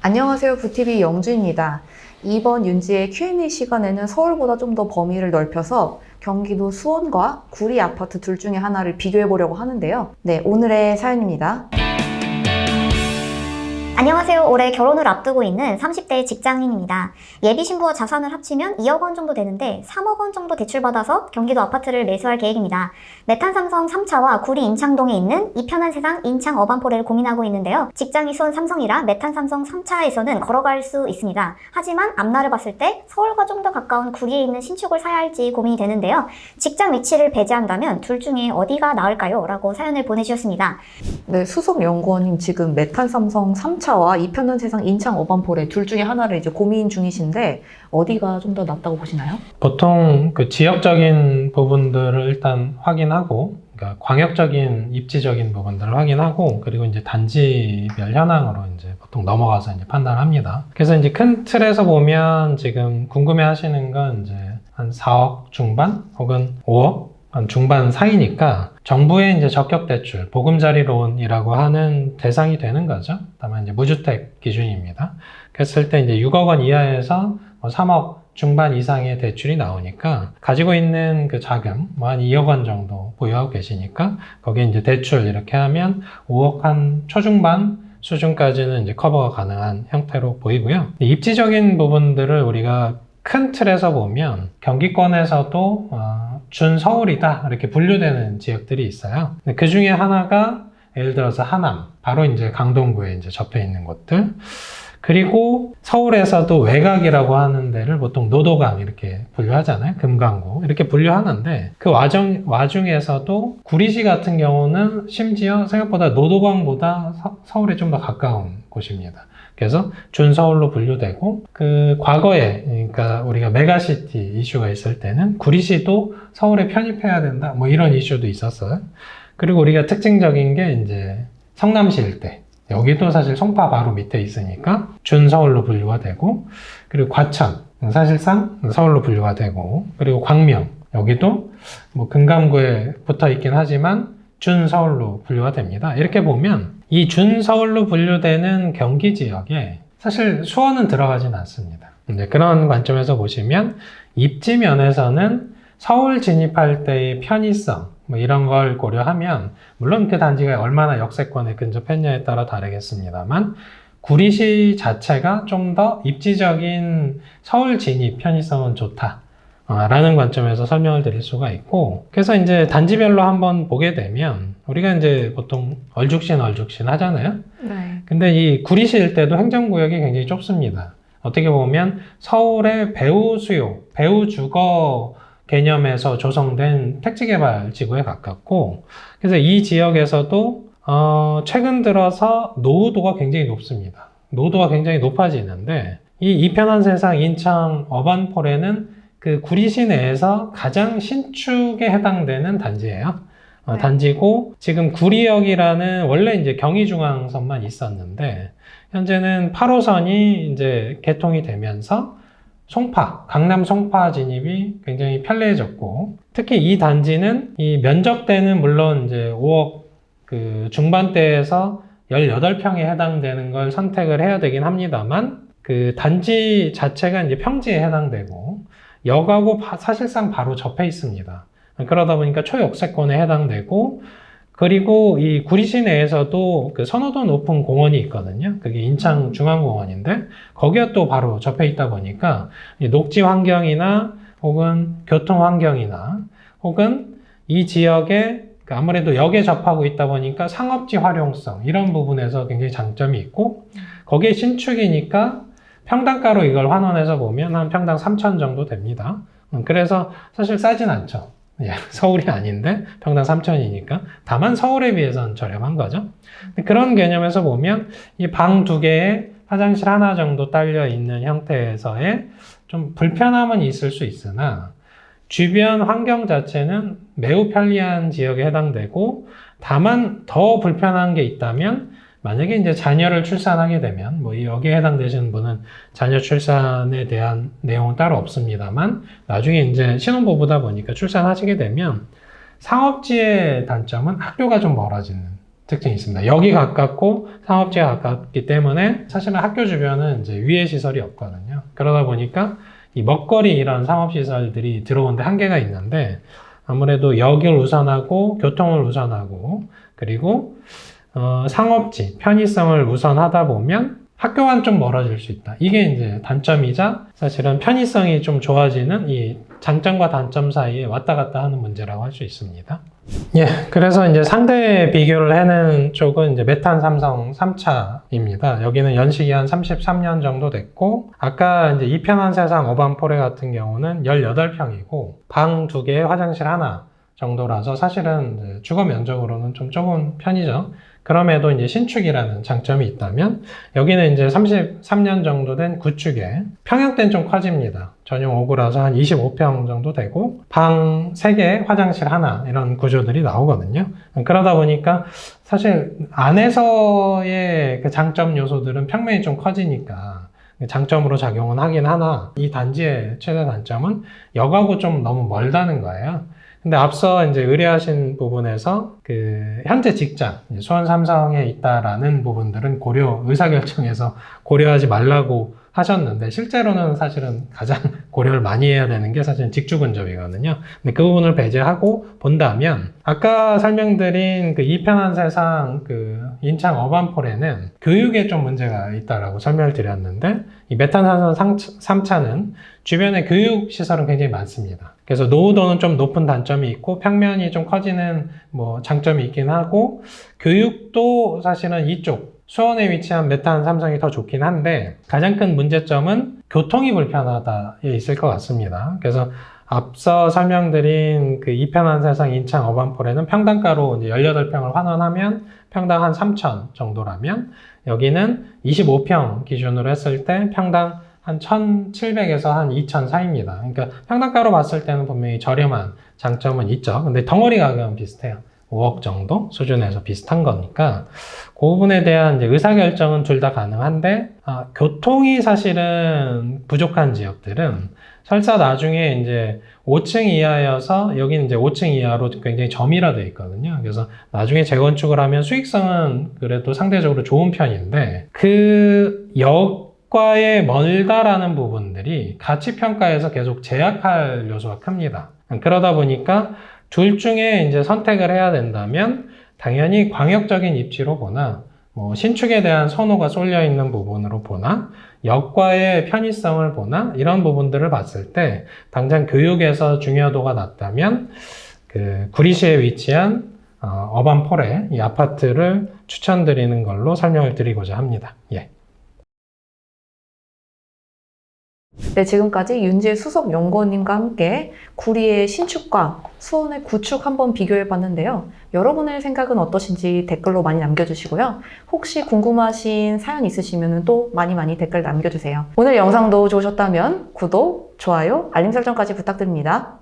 안녕하세요. 부티비 영주입니다. 이번 윤지의 Q&A 시간에는 서울보다 좀 더 범위를 넓혀서 경기도 수원과 구리 아파트 둘 중에 하나를 비교해 보려고 하는데요. 네, 오늘의 사연입니다. 안녕하세요. 올해 결혼을 앞두고 있는 30대 직장인입니다. 예비 신부와 자산을 합치면 2억 원 정도 되는데 3억 원 정도 대출받아서 경기도 아파트를 매수할 계획입니다. 메탄 삼성 3차와 구리 인창동에 있는 이편한 세상 인창 어반포레를 고민하고 있는데요. 직장이 수원 삼성이라 메탄 삼성 3차에서는 걸어갈 수 있습니다. 하지만 앞날을 봤을 때 서울과 좀 더 가까운 구리에 있는 신축을 사야 할지 고민이 되는데요. 직장 위치를 배제한다면 둘 중에 어디가 나을까요? 라고 사연을 보내주셨습니다. 네, 수석연구원님 지금 메탄 삼성 3차와 이편한 세상 인창 어반포레 둘 중에 하나를 이제 고민 중이신데 어디가 좀 더 낫다고 보시나요? 보통 그 지역적인 부분들을 일단 확인하고, 그러니까 광역적인 입지적인 부분들을 확인하고, 그리고 이제 단지별 현황으로 이제 보통 넘어가서 이제 판단합니다. 그래서 이제 큰 틀에서 보면 지금 궁금해 하시는 건 이제 한 4억 중반 혹은 5억 한 중반 사이니까 정부의 이제 적격대출, 보금자리론이라고 하는 대상이 되는 거죠. 다만 이제 무주택 기준입니다. 그랬을 때 이제 6억 원 이하에서 3억 중반 이상의 대출이 나오니까 가지고 있는 그 자금 한 2억 원 정도 보유하고 계시니까 거기에 이제 대출 이렇게 하면 5억 한 초중반 수준까지는 이제 커버가 가능한 형태로 보이고요. 입지적인 부분들을 우리가 큰 틀에서 보면 경기권에서도 준서울이다 이렇게 분류되는 지역들이 있어요. 그 중에 하나가 예를 들어서 하남, 바로 이제 강동구에 이제 접해 있는 곳들. 그리고 서울에서도 외곽이라고 하는 데를 보통 노도강 이렇게 분류하잖아요. 금강구 이렇게 분류하는데 그 와중에서도 구리시 같은 경우는 심지어 생각보다 노도강보다 서울에 좀 더 가까운 곳입니다. 그래서 준서울로 분류되고, 그 과거에 그러니까 우리가 메가시티 이슈가 있을 때는 구리시도 서울에 편입해야 된다 뭐 이런 이슈도 있었어요. 그리고 우리가 특징적인 게 이제 성남시 일대, 여기도 사실 송파 바로 밑에 있으니까 준서울로 분류가 되고, 그리고 과천 사실상 서울로 분류가 되고, 그리고 광명 여기도 뭐 금강구에 붙어 있긴 하지만 준서울로 분류가 됩니다. 이렇게 보면 이 준서울로 분류되는 경기 지역에 사실 수원은 들어가진 않습니다. 이제 그런 관점에서 보시면 입지 면에서는 서울 진입할 때의 편의성 뭐 이런 걸 고려하면, 물론 그 단지가 얼마나 역세권에 근접했냐에 따라 다르겠습니다만 구리시 자체가 좀 더 입지적인 서울 진입 편의성은 좋다 라는 관점에서 설명을 드릴 수가 있고, 그래서 이제 단지별로 한번 보게 되면 우리가 이제 보통 얼죽신 하잖아요. 네. 근데 이 구리시 일대도 행정구역이 굉장히 좁습니다. 어떻게 보면 서울의 배후 수요, 배후 주거 개념에서 조성된 택지개발 지구에 가깝고, 그래서 이 지역에서도 최근 들어서 노후도가 굉장히 높습니다. 노후도가 굉장히 높아지는데 이 이편한 세상 인창 어반포레는 그 구리시 내에서 가장 신축에 해당되는 단지예요. 네. 단지고, 지금 구리역이라는 원래 이제 경의중앙선만 있었는데 현재는 8호선이 이제 개통이 되면서 송파, 강남 송파 진입이 굉장히 편리해졌고, 특히 이 단지는 이 면적대는 물론 이제 5억 그 중반대에서 18평에 해당되는 걸 선택을 해야 되긴 합니다만, 그 단지 자체가 이제 평지에 해당되고 역하고 사실상 바로 접해 있습니다. 그러다 보니까 초역세권에 해당되고, 그리고 이 구리시 내에서도 그 선호도 높은 공원이 있거든요. 그게 인창중앙공원인데 거기가 또 바로 접해 있다 보니까 녹지 환경이나 혹은 교통 환경이나 혹은 이 지역에 아무래도 역에 접하고 있다 보니까 상업지 활용성 이런 부분에서 굉장히 장점이 있고, 거기에 신축이니까 평당가로 이걸 환원해서 보면 한 평당 3천 정도 됩니다. 그래서 사실 싸진 않죠. 서울이 아닌데 평당 3천이니까. 다만 서울에 비해서는 저렴한 거죠. 그런 개념에서 보면 이 방 2개에 화장실 하나 정도 딸려 있는 형태에서의 좀 불편함은 있을 수 있으나 주변 환경 자체는 매우 편리한 지역에 해당되고, 다만 더 불편한 게 있다면 만약에 이제 자녀를 출산하게 되면, 뭐 여기에 해당되시는 분은 자녀 출산에 대한 내용은 따로 없습니다만 나중에 이제 신혼부부다 보니까 출산하시게 되면 상업지의 단점은 학교가 좀 멀어지는, 특징이 있습니다. 여기 가깝고 상업지가 가깝기 때문에 사실은 학교 주변은 이제 위해 시설이 없거든요. 그러다 보니까 이 먹거리 이런 상업시설들이 들어오는데 한계가 있는데 아무래도 역을 우선하고 교통을 우선하고 그리고 상업지, 편의성을 우선하다 보면 학교와는 좀 멀어질 수 있다. 이게 이제 단점이자 사실은 편의성이 좀 좋아지는 이 장점과 단점 사이에 왔다 갔다 하는 문제라고 할 수 있습니다. 예, 그래서 이제 상대 비교를 해낸 쪽은 이제 메탄 삼성 3차입니다. 여기는 연식이 한 33년 정도 됐고, 아까 이제 이 편한 세상 어반포레 같은 경우는 18평이고, 방 2개, 화장실 하나 정도라서 사실은 주거 면적으로는 좀 좁은 편이죠. 그럼에도 이제 신축이라는 장점이 있다면 여기는 이제 33년 정도 된 구축에 평형대는 좀 커집니다. 전용 5구라서 한 25평 정도 되고 방 3개, 화장실 하나 이런 구조들이 나오거든요. 그러다 보니까 사실 안에서의 그 장점 요소들은 평면이 좀 커지니까 장점으로 작용은 하긴 하나 이 단지의 최대 단점은 역하고 좀 너무 멀다는 거예요. 근데 앞서 이제 의뢰하신 부분에서 그 현재 직장, 수원 삼성에 있다라는 부분들은 의사결정에서 고려하지 말라고 하셨는데 실제로는 사실은 가장 고려를 많이 해야 되는 게 사실은 직주 근접이거든요. 근데 그 부분을 배제하고 본다면 아까 설명드린 그 이 편한 세상 그 인창 어반폴에는 교육에 좀 문제가 있다라고 설명을 드렸는데 이 메탄산성 3차는 주변에 교육 시설은 굉장히 많습니다. 그래서 노후도는 좀 높은 단점이 있고 평면이 좀 커지는 뭐 장점이 있긴 하고 교육도 사실은 이쪽 수원에 위치한 메탄 삼성이 더 좋긴 한데 가장 큰 문제점은 교통이 불편하다에 있을 것 같습니다. 그래서 앞서 설명드린 그 이 편한 세상 인창 어반폴에는 평당가로 이제 18평을 환원하면 평당 한 3,000 정도라면 여기는 25평 기준으로 했을 때 평당 한 1,700에서 한 2,000 사이입니다. 그러니까 평당가로 봤을 때는 분명히 저렴한 장점은 있죠. 근데 덩어리 가격은 비슷해요. 5억 정도 수준에서 비슷한 거니까 그 부분에 대한 이제 의사결정은 둘 다 가능한데 교통이 사실은 부족한 지역들은 설사 나중에 이제 5층 이하여서 여기는 이제 5층 이하로 굉장히 점이라되어 있거든요. 그래서 나중에 재건축을 하면 수익성은 그래도 상대적으로 좋은 편인데 그 역과의 멀다라는 부분들이 가치평가에서 계속 제약할 요소가 큽니다. 그러다 보니까 둘 중에 이제 선택을 해야 된다면 당연히 광역적인 입지로 보나 뭐 신축에 대한 선호가 쏠려 있는 부분으로 보나 역과의 편의성을 보나 이런 부분들을 봤을 때 당장 교육에서 중요도가 낮다면 그 구리시에 위치한 어반폴에 이 아파트를 추천드리는 걸로 설명을 드리고자 합니다. 예. 네, 지금까지 윤지혜 수석 연구원님과 함께 구리의 신축과 수원의 구축 한번 비교해 봤는데요. 여러분의 생각은 어떠신지 댓글로 많이 남겨주시고요. 혹시 궁금하신 사연 있으시면 또 많이 댓글 남겨주세요. 오늘 영상도 좋으셨다면 구독, 좋아요, 알림 설정까지 부탁드립니다.